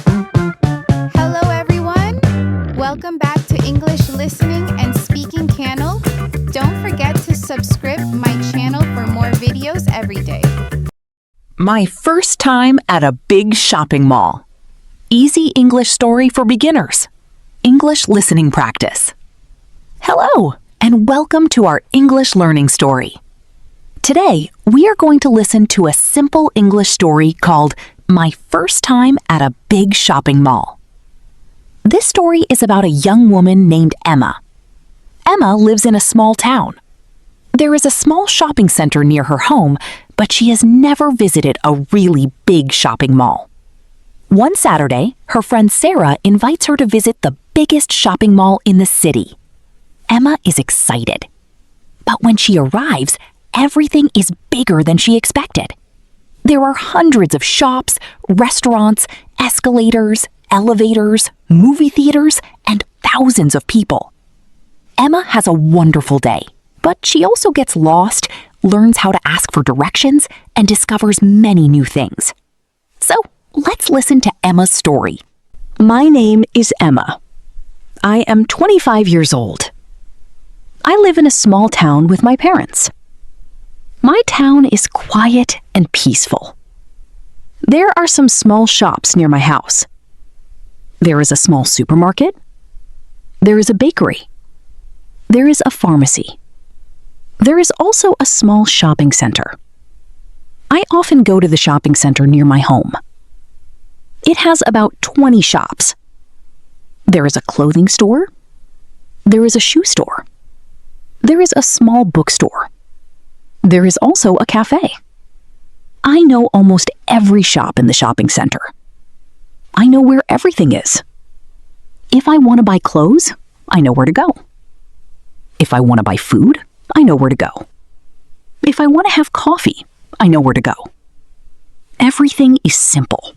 Hello everyone! Welcome back to English Listening and Speaking channel. Don't forget to subscribe my channel for more videos every day. My first time at a big shopping mall. Easy English story for beginners. English listening practice. Hello, and welcome to our English learning story. Today, we are going to listen to a simple English story called My First Time at a Big Shopping Mall. This story is about a young woman named Emma. Emma lives in a small town. There is a small shopping center near her home, but she has never visited a really big shopping mall. One Saturday, her friend Sarah invites her to visit the biggest shopping mall in the city. Emma is excited. But when she arrives, everything is bigger than she expected. There are hundreds of shops, restaurants, escalators, elevators, movie theaters, and thousands of people. Emma has a wonderful day, but she also gets lost, learns how to ask for directions, and discovers many new things. So, let's listen to Emma's story. My name is Emma. I am 25 years old. I live in a small town with my parents. My town is quiet and peaceful. There are some small shops near my house. There is a small supermarket. There is a bakery. There is a pharmacy. There is also a small shopping center. I often go to the shopping center near my home. It has about 20 shops. There is a clothing store. There is a shoe store. There is a small bookstore. There is also a cafe. I know almost every shop in the shopping center. I know where everything is. If I want to buy clothes, I know where to go. If I want to buy food, I know where to go. If I want to have coffee, I know where to go. Everything is simple.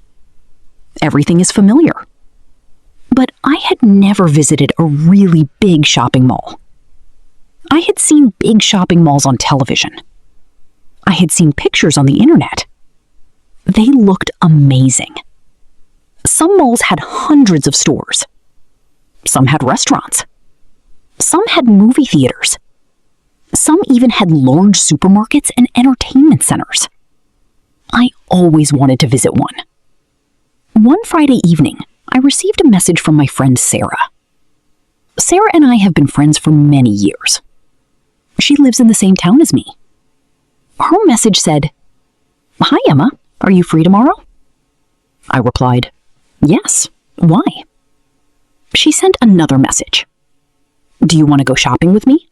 Everything is familiar. But I had never visited a really big shopping mall. I had seen big shopping malls on television. I had seen pictures on the internet. They looked amazing. Some malls had hundreds of stores. Some had restaurants. Some had movie theaters. Some even had large supermarkets and entertainment centers. I always wanted to visit one. One Friday evening, I received a message from my friend Sarah. Sarah and I have been friends for many years. She lives in the same town as me. Her message said, "Hi, Emma. Are you free tomorrow?" I replied, "Yes. Why?" She sent another message. "Do you want to go shopping with me?"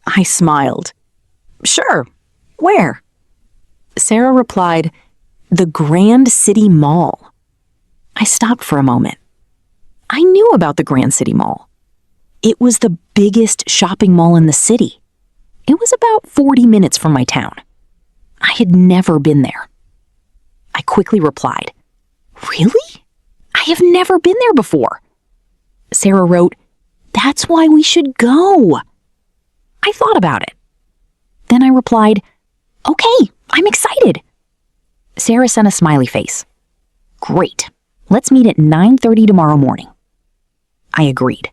I smiled. "Sure. Where?" Sarah replied, "The Grand City Mall." I stopped for a moment. I knew about the Grand City Mall. It was the biggest shopping mall in the city. It was about 40 minutes from my town. I had never been there. I quickly replied, "Really? I have never been there before." Sarah wrote, "That's why we should go." I thought about it. Then I replied, "Okay, I'm excited." Sarah sent a smiley face. "Great. Let's meet at 9:30 tomorrow morning." I agreed.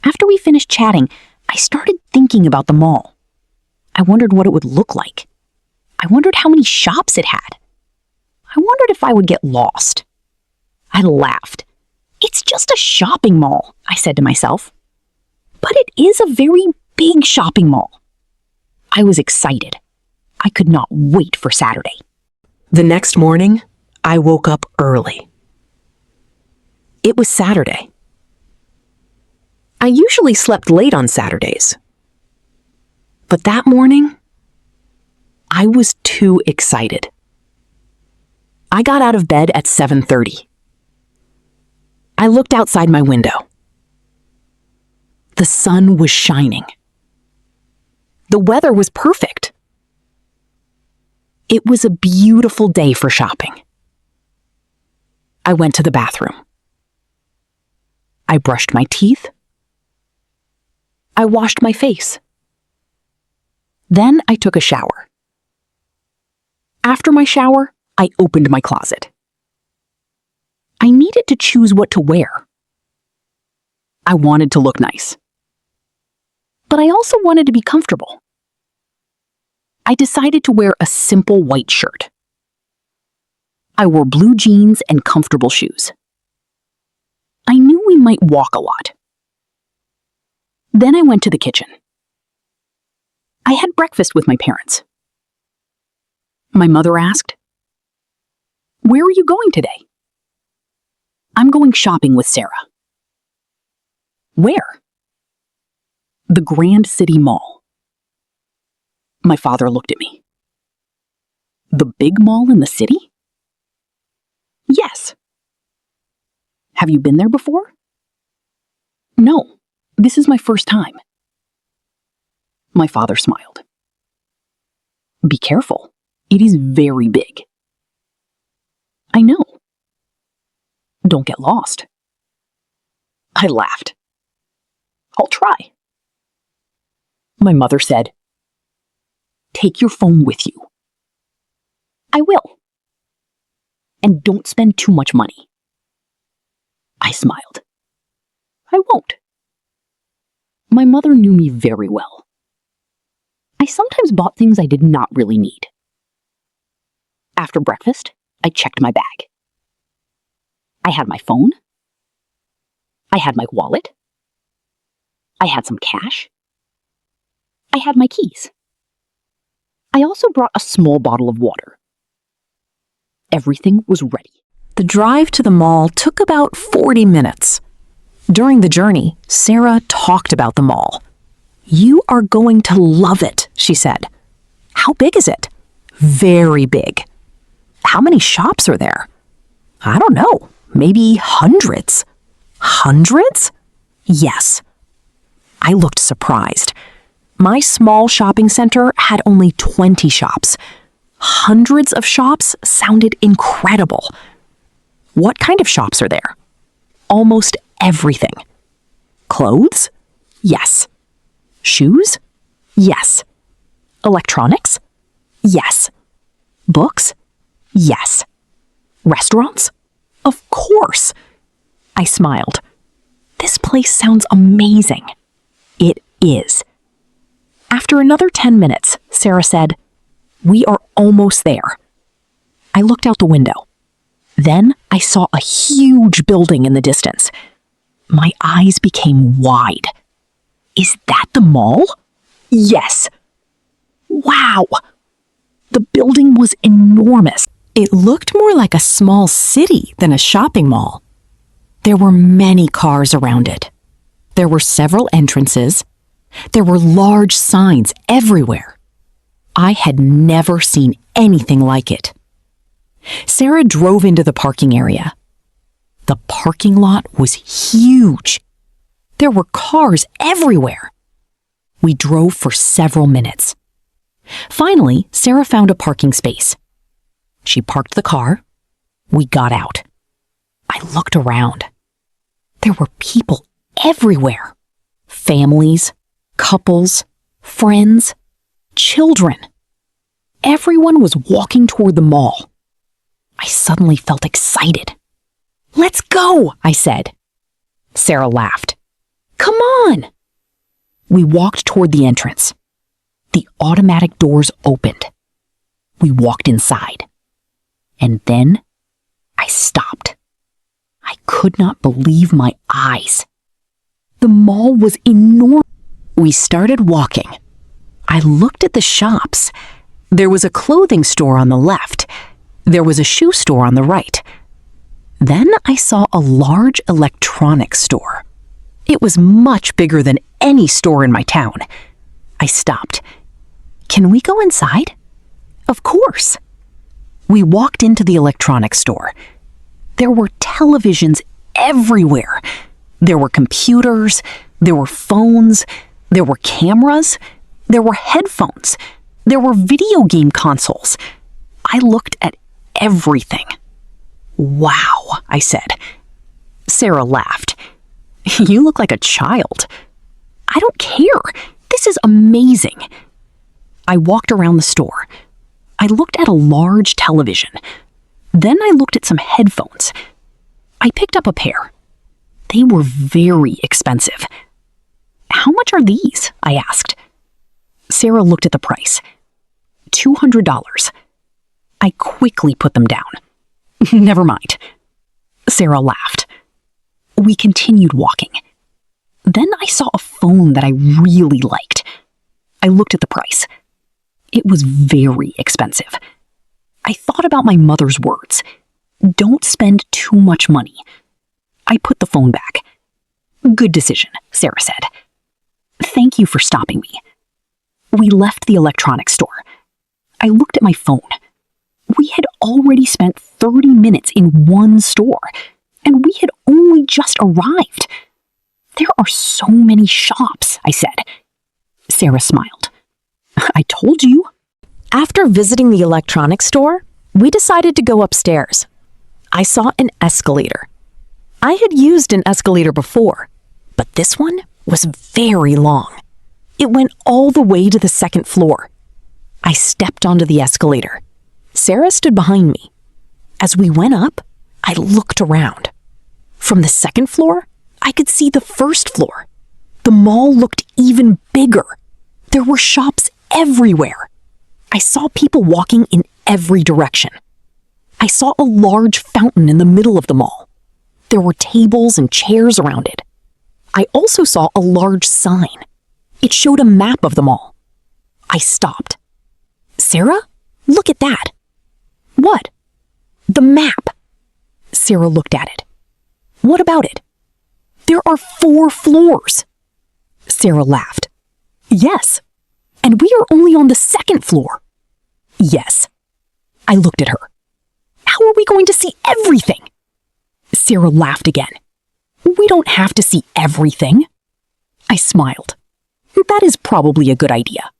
After we finished chatting, I started thinking about the mall. I wondered what it would look like. I wondered how many shops it had. I wondered if I would get lost. I laughed. "It's just a shopping mall," I said to myself. But it is a very big shopping mall. I was excited. I could not wait for Saturday. The next morning, I woke up early. It was Saturday. I usually slept late on Saturdays. But that morning, I was too excited. I got out of bed at 7:30. I looked outside my window. The sun was shining. The weather was perfect. It was a beautiful day for shopping. I went to the bathroom. I brushed my teeth. I washed my face. Then I took a shower. After my shower, I opened my closet. I needed to choose what to wear. I wanted to look nice, but I also wanted to be comfortable. I decided to wear a simple white shirt. I wore blue jeans and comfortable shoes. I knew we might walk a lot. Then I went to the kitchen. I had breakfast with my parents. My mother asked, "Where are you going today?" "I'm going shopping with Sarah." "Where?" "The Grand City Mall." My father looked at me. "The big mall in the city?" "Yes." "Have you been there before?" "No, this is my first time." My father smiled. "Be careful. It is very big." "I know." "Don't get lost." I laughed. "I'll try." My mother said, "Take your phone with you." "I will." "And don't spend too much money." I smiled. "I won't." My mother knew me very well. I sometimes bought things I did not really need. After breakfast, I checked my bag. I had my phone. I had my wallet. I had some cash. I had my keys. I also brought a small bottle of water. Everything was ready. The drive to the mall took about 40 minutes. During the journey, Sarah talked about the mall. "You are going to love it," she said. "How big is it?" "Very big." "How many shops are there?" "I don't know, maybe hundreds." "Hundreds?" "Yes." I looked surprised. My small shopping center had only 20 shops. Hundreds of shops sounded incredible. "What kind of shops are there?" "Almost everything." "Clothes?" "Yes." "Shoes?" "Yes." "Electronics?" "Yes." "Books?" "Yes." "Restaurants?" "Of course." I smiled. This place sounds amazing. It is. After another 10 minutes, Sarah said, "We are almost there." I looked out the window. Then I saw a huge building in the distance. My eyes became wide. "Is that the mall?" "Yes." Wow! The building was enormous. It looked more like a small city than a shopping mall. There were many cars around it. There were several entrances. There were large signs everywhere. I had never seen anything like it. Sarah drove into the parking area. The parking lot was huge. There were cars everywhere. We drove for several minutes. Finally, Sarah found a parking space. She parked the car. We got out. I looked around. There were people everywhere. Families, couples, friends, children. Everyone was walking toward the mall. I suddenly felt excited. "Let's go," I said. Sarah laughed. "Come on." We walked toward the entrance. The automatic doors opened. We walked inside. And then I stopped. I could not believe my eyes. The mall was enormous. We started walking. I looked at the shops. There was a clothing store on the left. There was a shoe store on the right. Then I saw a large electronics store. It was much bigger than any store in my town. I stopped. "Can we go inside?" "Of course." We walked into the electronics store. There were televisions everywhere. There were computers, there were phones, there were cameras, there were headphones, there were video game consoles. I looked at everything. "Wow," I said. Sarah laughed. "You look like a child." "I don't care. This is amazing." I walked around the store. I looked at a large television. Then I looked at some headphones. I picked up a pair. They were very expensive. "How much are these?" I asked. Sarah looked at the price. $200. I quickly put them down. "Never mind." Sarah laughed. We continued walking. Then I saw a phone that I really liked. I looked at the price. It was very expensive. I thought about my mother's words. Don't spend too much money. I put the phone back. "Good decision," Sarah said. "Thank you for stopping me." We left the electronics store. I looked at my phone. We had already spent 30 minutes in one store, and we had only just arrived. "There are so many shops," I said. Sarah smiled. "I told you." After visiting the electronics store, we decided to go upstairs. I saw an escalator. I had used an escalator before, but this one was very long. It went all the way to the second floor. I stepped onto the escalator. Sarah stood behind me. As we went up, I looked around. From the second floor, I could see the first floor. The mall looked even bigger. There were shops everywhere. I saw people walking in every direction. I saw a large fountain in the middle of the mall. There were tables and chairs around it. I also saw a large sign. It showed a map of the mall. I stopped. "Sarah, look at that." "What?" "The map." Sarah looked at it. "What about it?" "There are 4 floors." Sarah laughed. "Yes, and we are only on the second floor." "Yes." I looked at her. "How are we going to see everything?" Sarah laughed again. "We don't have to see everything." I smiled. "That is probably a good idea."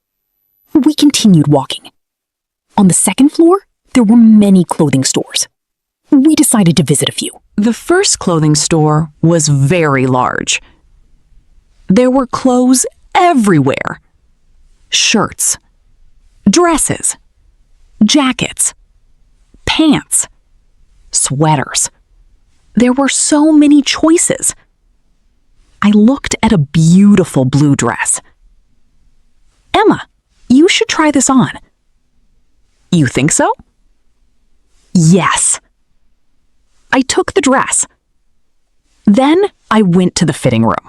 We continued walking. On the second floor, there were many clothing stores. We decided to visit a few. The first clothing store was very large. There were clothes everywhere. Shirts, dresses, jackets, pants, sweaters. There were so many choices. I looked at a beautiful blue dress. "Emma, you should try this on." "You think so?" "Yes." I took the dress. Then I went to the fitting room.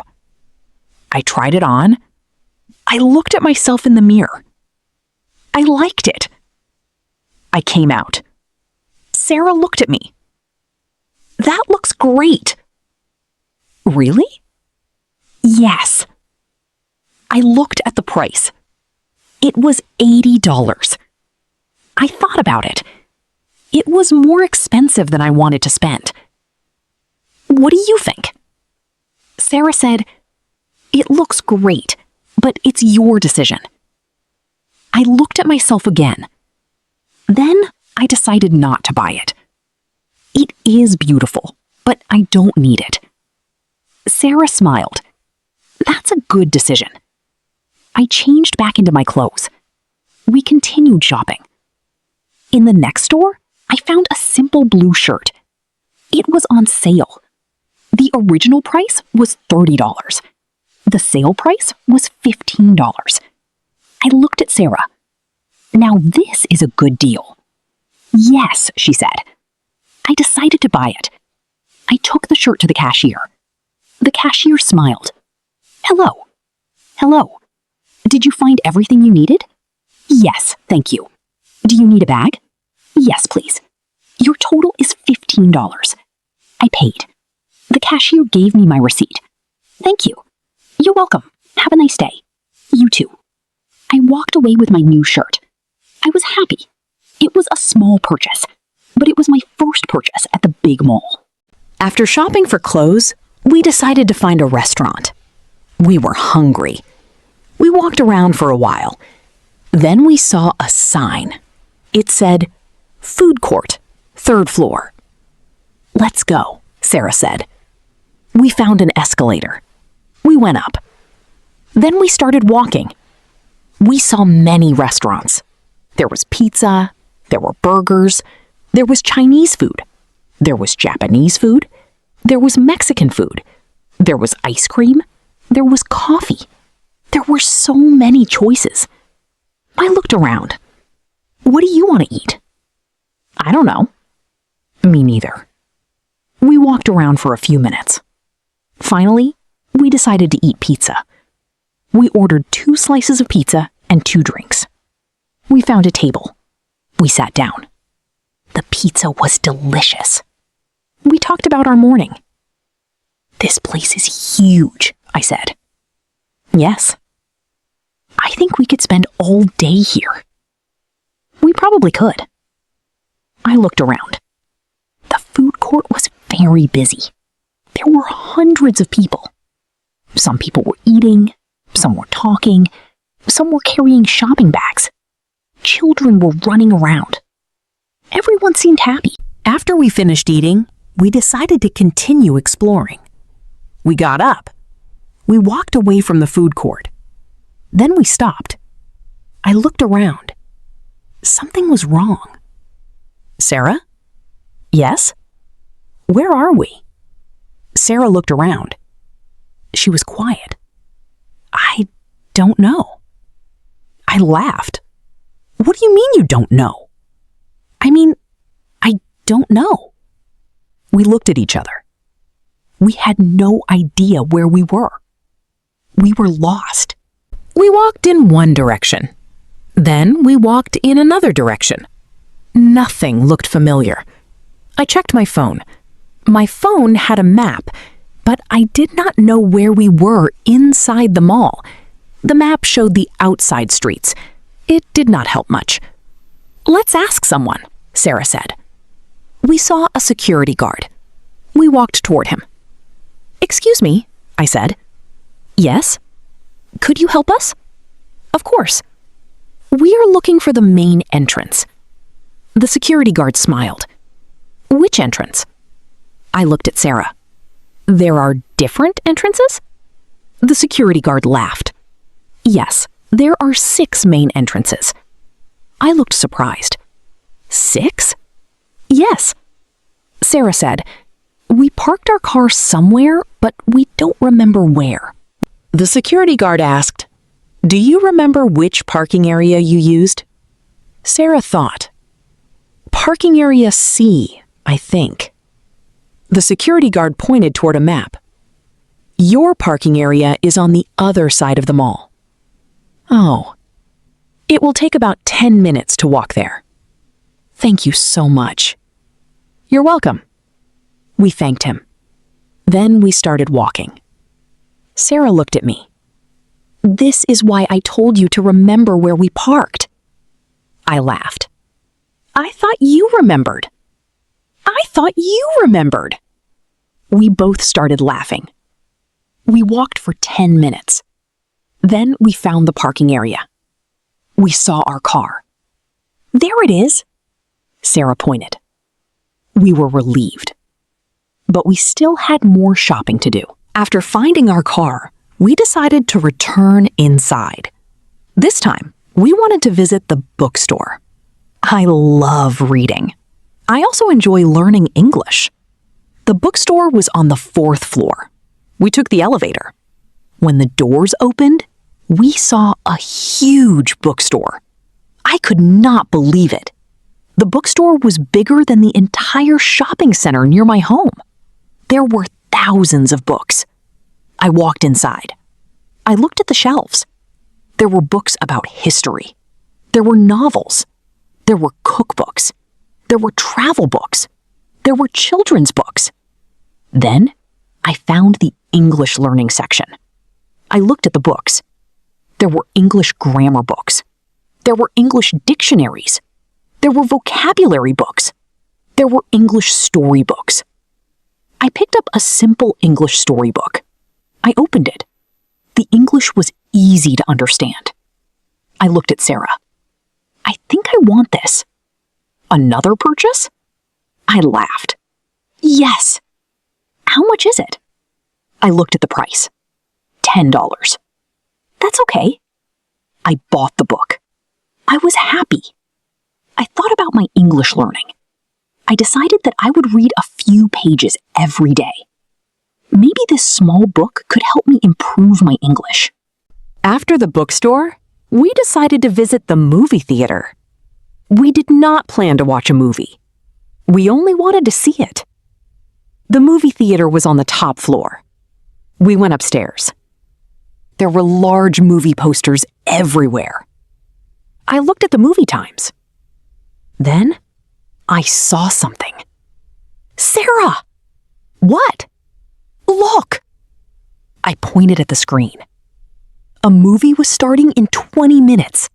I tried it on. I looked at myself in the mirror. I liked it. I came out. Sarah looked at me. "That looks great." "Really?" "Yes." I looked at the price. It was $80. I thought about it. It was more expensive than I wanted to spend. "What do you think?" Sarah said, "It looks great, but it's your decision." I looked at myself again. Then I decided not to buy it. It is beautiful, but I don't need it. Sarah smiled. "That's a good decision." I changed back into my clothes. We continued shopping. In the next store, I found a simple blue shirt. It was on sale. The original price was $30. The sale price was $15. I looked at Sarah. "Now this is a good deal." "Yes," she said. I decided to buy it. I took the shirt to the cashier. The cashier smiled. "Hello." "Hello. Did you find everything you needed?" "Yes, thank you." "Do you need a bag?" "Yes, please." "Your total is $15. I paid. The cashier gave me my receipt. "Thank you." "You're welcome. Have a nice day." "You too." I walked away with my new shirt. I was happy. It was a small purchase, but it was my first purchase at the big mall. After shopping for clothes, we decided to find a restaurant. We were hungry. We walked around for a while. Then we saw a sign. It said, "Food court, 3rd floor." "Let's go," Sarah said. We found an escalator. We went up. Then we started walking. We saw many restaurants. There was pizza, there were burgers, there was Chinese food, there was Japanese food, There was Mexican food. There was ice cream. There was coffee. There were so many choices. I looked around. What do you want to eat? I don't know. Me neither. We walked around for a few minutes. Finally, we decided to eat pizza. We ordered 2 slices of pizza and 2 drinks. We found a table. We sat down. The pizza was delicious. We talked about our morning. This place is huge, I said. Yes. I think we could spend all day here. We probably could. I looked around. The food court was very busy. There were hundreds of people. Some people were eating, some were talking, some were carrying shopping bags. Children were running around. Everyone seemed happy. After we finished eating, we decided to continue exploring. We got up. We walked away from the food court. Then we stopped. I looked around. Something was wrong. Sarah? Yes? Where are we? Sarah looked around. She was quiet. I don't know. I laughed. What do you mean you don't know? I mean, I don't know. We looked at each other. We had no idea where we were. We were lost. We walked in one direction. Then we walked in another direction. Nothing looked familiar. I checked my phone. My phone had a map, but I did not know where we were inside the mall. The map showed the outside streets. It did not help much. Let's ask someone, Sarah said. We saw a security guard. We walked toward him. Excuse me, I said. Yes? Could you help us? Of course. We are looking for the main entrance. The security guard smiled. Which entrance? I looked at Sarah. There are different entrances? The security guard laughed. Yes, there are 6 main entrances. I looked surprised. 6? Yes. Sarah said, we parked our car somewhere, but we don't remember where. The security guard asked, do you remember which parking area you used? Sarah thought. Parking area C, I think. The security guard pointed toward a map. Your parking area is on the other side of the mall. Oh. It will take about 10 minutes to walk there. Thank you so much. You're welcome. We thanked him. Then we started walking. Sarah looked at me. This is why I told you to remember where we parked. I laughed. I thought you remembered. I thought you remembered. We both started laughing. We walked for 10 minutes. Then we found the parking area. We saw our car. There it is, Sarah pointed. We were relieved. But we still had more shopping to do. After finding our car, we decided to return inside. This time, we wanted to visit the bookstore. I love reading. I also enjoy learning English. The bookstore was on the 4th floor. We took the elevator. When the doors opened, we saw a huge bookstore. I could not believe it. The bookstore was bigger than the entire shopping center near my home. There were thousands of books. I walked inside. I looked at the shelves. There were books about history. There were novels. There were cookbooks. There were travel books. There were children's books. Then I found the English learning section. I looked at the books. There were English grammar books. There were English dictionaries. There were vocabulary books. There were English storybooks. I picked up a simple English storybook. I opened it. The English was easy to understand. I looked at Sarah. I think I want this. Another purchase? I laughed. Yes. How much is it? I looked at the price. $10. That's okay. I bought the book. I was happy. I thought about my English learning. I decided that I would read a few pages every day. this small book could help me improve my English. After the bookstore, we decided to visit the movie theater. We did not plan to watch a movie. We only wanted to see it. The movie theater was on the top floor. We went upstairs. There were large movie posters everywhere. I looked at the movie times. Then, I saw something. Sarah! What? Look! I pointed at the screen. A movie was starting in 20 minutes.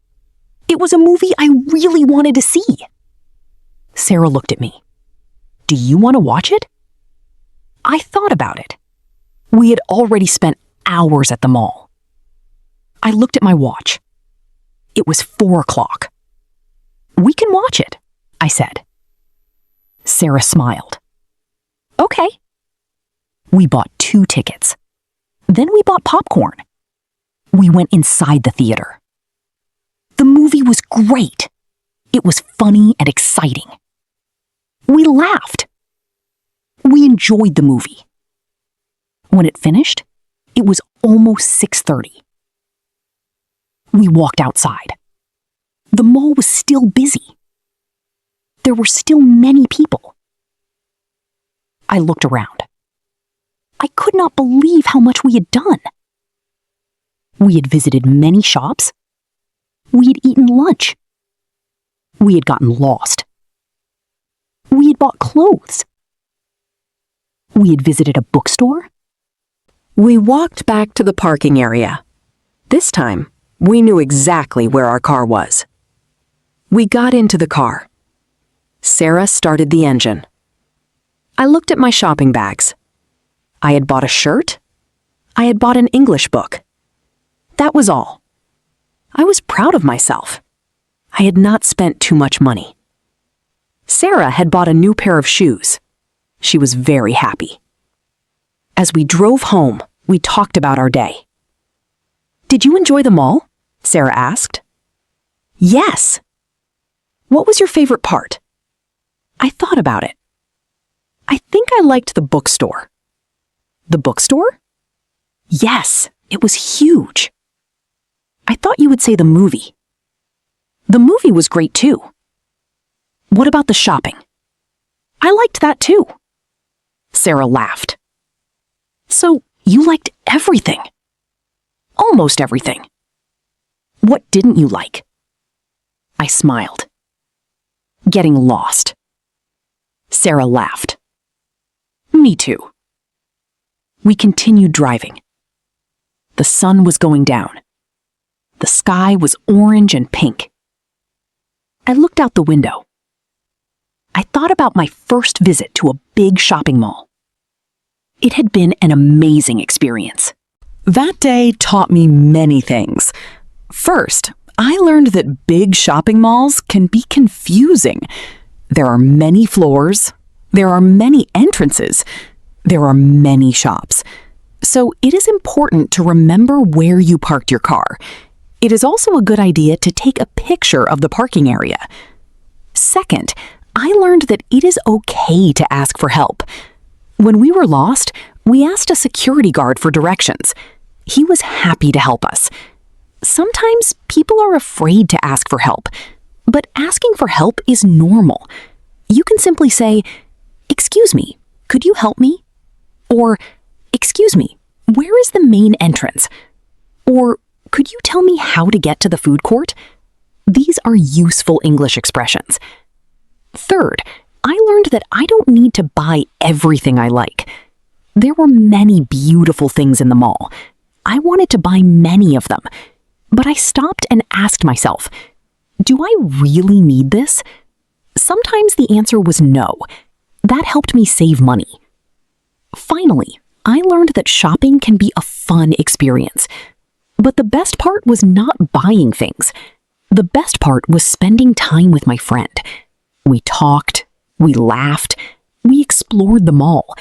It was a movie I really wanted to see. Sarah looked at me. Do you want to watch it? I thought about it. We had already spent hours at the mall. I looked at my watch. It was 4 o'clock. We can watch it, I said. Sarah smiled. Okay. We bought 2 tickets. Then we bought popcorn. We went inside the theater. The movie was great. It was funny and exciting. We laughed. We enjoyed the movie. When it finished, it was almost 6:30. We walked outside. The mall was still busy. There were still many people. I looked around. I could not believe how much we had done. We had visited many shops. We had eaten lunch. We had gotten lost. We had bought clothes. We had visited a bookstore. We walked back to the parking area. This time, we knew exactly where our car was. We got into the car. Sarah started the engine. I looked at my shopping bags. I had bought a shirt. I had bought an English book. That was all. I was proud of myself. I had not spent too much money. Sarah had bought a new pair of shoes. She was very happy. As we drove home, we talked about our day. Did you enjoy the mall? Sarah asked. Yes. What was your favorite part? I thought about it. I think I liked the bookstore. The bookstore? Yes, it was huge. I thought you would say the movie. The movie was great too. What about the shopping? I liked that too. Sarah laughed. So you liked everything? Almost everything. What didn't you like? I smiled. Getting lost. Sarah laughed. Me too. We continued driving. The sun was going down. The sky was orange and pink. I looked out the window. I thought about my first visit to a big shopping mall. It had been an amazing experience. That day taught me many things. First, I learned that big shopping malls can be confusing. There are many floors. There are many entrances. There are many shops. So it is important to remember where you parked your car. It is also a good idea to take a picture of the parking area. Second, I learned that it is okay to ask for help. When we were lost, we asked a security guard for directions. He was happy to help us. Sometimes people are afraid to ask for help, but asking for help is normal. You can simply say, "Excuse me, could you help me?" Or, "Excuse me, where is the main entrance?" Or, "Could you tell me how to get to the food court?" These are useful English expressions. Third, I learned that I don't need to buy everything I like. There were many beautiful things in the mall. I wanted to buy many of them, but I stopped and asked myself, do I really need this? Sometimes the answer was no. That helped me save money. Finally, I learned that shopping can be a fun experience. But the best part was not buying things. The best part was spending time with my friend. We talked, we laughed, we explored the mall,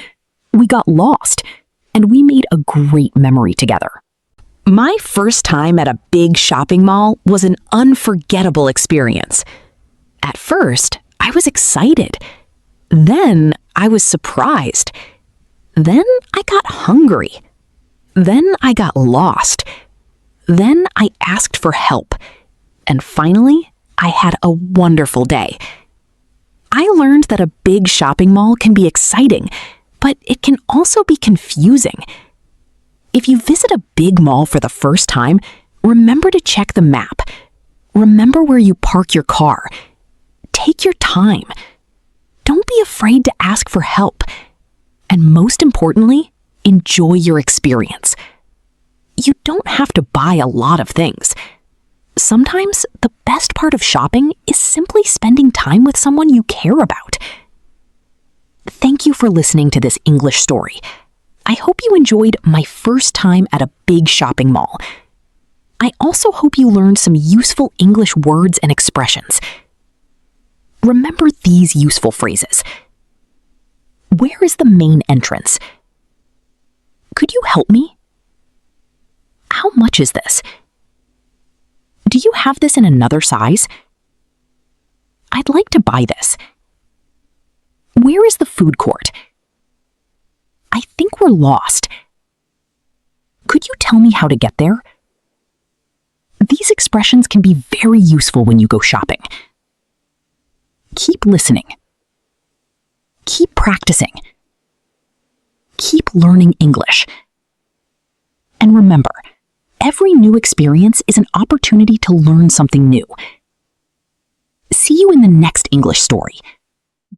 we got lost, and we made a great memory together. My first time at a big shopping mall was an unforgettable experience. At first, I was excited. Then I was surprised. Then I got hungry. Then I got lost. Then I asked for help. And finally, I had a wonderful day. I learned that a big shopping mall can be exciting, but it can also be confusing. If you visit a big mall for the first time, remember to check the map. Remember where you park your car. Take your time. Don't be afraid to ask for help. And most importantly, enjoy your experience. You don't have to buy a lot of things. Sometimes the best part of shopping is simply spending time with someone you care about. Thank you for listening to this English story. I hope you enjoyed my first time at a big shopping mall. I also hope you learned some useful English words and expressions. Remember these useful phrases. Where is the main entrance? Could you help me? How much is this? Do you have this in another size? I'd like to buy this. Where is the food court? I think we're lost. Could you tell me how to get there? These expressions can be very useful when you go shopping. Keep listening. Keep practicing. Keep learning English. And remember, every new experience is an opportunity to learn something new. See you in the next English story.